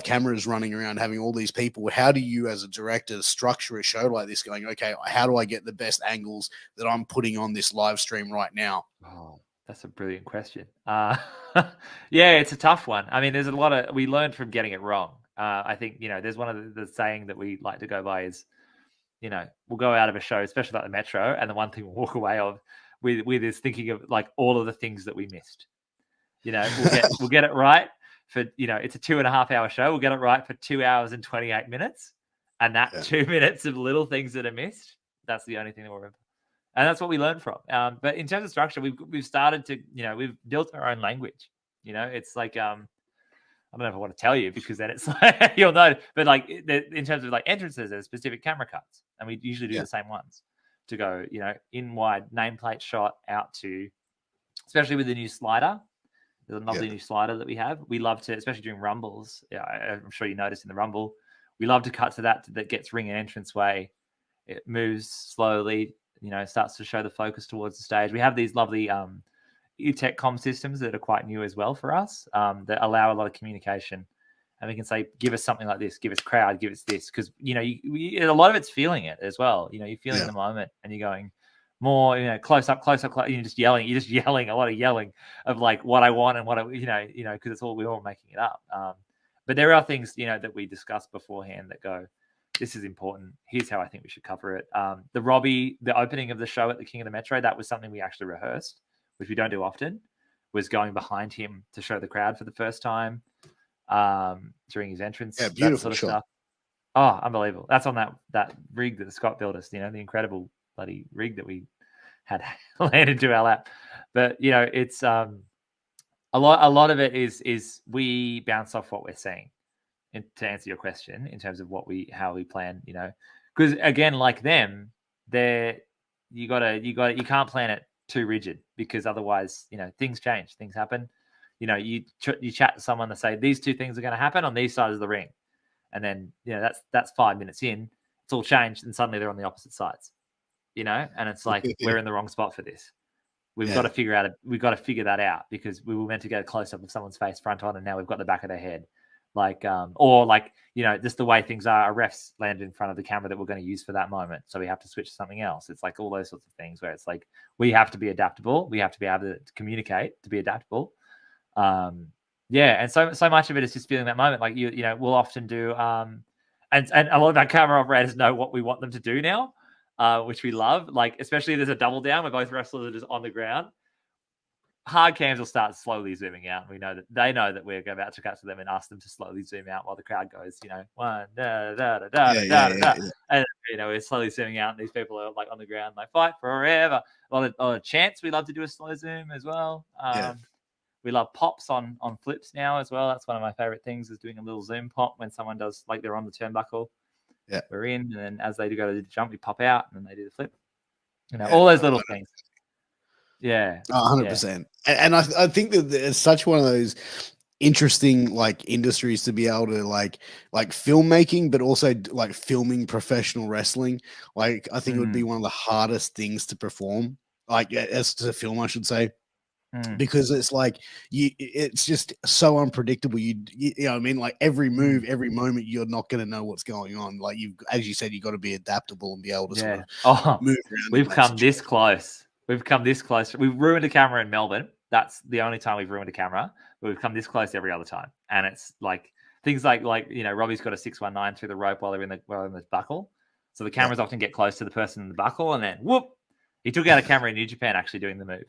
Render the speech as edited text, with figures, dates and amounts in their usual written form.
cameras running around, having all these people, how do you as a director structure a show like this going, okay, how do I get the best angles that I'm putting on this live stream right now? Oh, that's a brilliant question. Yeah, it's a tough one. I mean, there's a lot of, we learned from getting it wrong. I think, there's one of the saying that we like to go by is, we'll go out of a show, especially like the Metro, and the one thing we'll walk away with is thinking of like all of the things that we missed. We'll get it right for, it's a 2.5 hour show. We'll get it right for 2 hours and 28 minutes. And that 2 minutes of little things that are missed, that's the only thing that we'll remember. And that's what we learned from. But in terms of structure, we've started to, we've built our own language. It's like, I don't know if I want to tell you because then it's like, you'll know. But like in terms of like entrances, there's specific camera cuts. And we usually do the same ones to go, in wide nameplate shot out to, especially with the new slider. There's a lovely new slider that we have. We love to, especially during rumbles. Yeah, I'm sure you noticed in the rumble, we love to cut to that gets ring and entranceway. It moves slowly, starts to show the focus towards the stage. We have these lovely UTech comm systems that are quite new as well for us that allow a lot of communication. And we can say, give us something like this, give us crowd, give us this. Because, a lot of it's feeling it as well. You're feeling the moment and you're going, more, close up. You're just yelling. A lot of yelling of like what I want and what I, because it's all we're all making it up. But there are things, that we discussed beforehand that go, this is important. Here's how I think we should cover it. The opening of the show at the King of the Metro, that was something we actually rehearsed, which we don't do often. Was going behind him to show the crowd for the first time during his entrance. Yeah, beautiful that sort of shot. stuff. Oh, unbelievable! That's on that rig that Scott built us. The incredible bloody rig that we had landed to our lap. But it's a lot of it is we bounce off what we're seeing. And to answer your question in terms of how we plan, because again, like them, you can't plan it too rigid because otherwise, things change, things happen. You chat to someone to say these two things are going to happen on these sides of the ring, and then that's 5 minutes in, it's all changed, and suddenly they're on the opposite sides. And it's like we're in the wrong spot for this. We've got to figure that out because we were meant to get a close up of someone's face front on, and now we've got the back of their head. Just the way things are, a ref's landed in front of the camera that we're going to use for that moment. So we have to switch to something else. It's like all those sorts of things where it's like, we have to be adaptable. We have to be able to communicate to be adaptable. And so much of it is just feeling that moment. Like we'll often do, and a lot of our camera operators know what we want them to do now, which we love. Like, especially if there's a double down where both wrestlers are just on the ground. Hard cams will start slowly zooming out. We know that they know that we're about to cut to them and ask them to slowly zoom out while the crowd goes, one, da, da, da, da, da, da. And, we're slowly zooming out and these people are like on the ground, like fight forever. A lot of chants. We love to do a slow zoom as well. We love pops on flips now as well. That's one of my favorite things is doing a little zoom pop when someone does, like they're on the turnbuckle. Yeah. We're in, and then as they do go to the jump, we pop out and then they do the flip. All those little things. Yeah, 100%. And I think that it's such one of those interesting like industries to be able to like filmmaking, but also like filming professional wrestling. Like I think it would be one of the hardest things to perform, like as to film, I should say. Because it's like it's just so unpredictable. You know what I mean? Like every move, every moment, you're not going to know what's going on. Like as you said, you got to be adaptable and be able to sort of move around. We've come this close. We've come this close. We've ruined a camera in Melbourne. That's the only time we've ruined a camera. But we've come this close every other time. And it's like things like Robbie's got a 619 through the rope while they're in the buckle. So the cameras often get close to the person in the buckle, and then whoop, he took out a camera in New Japan actually doing the move.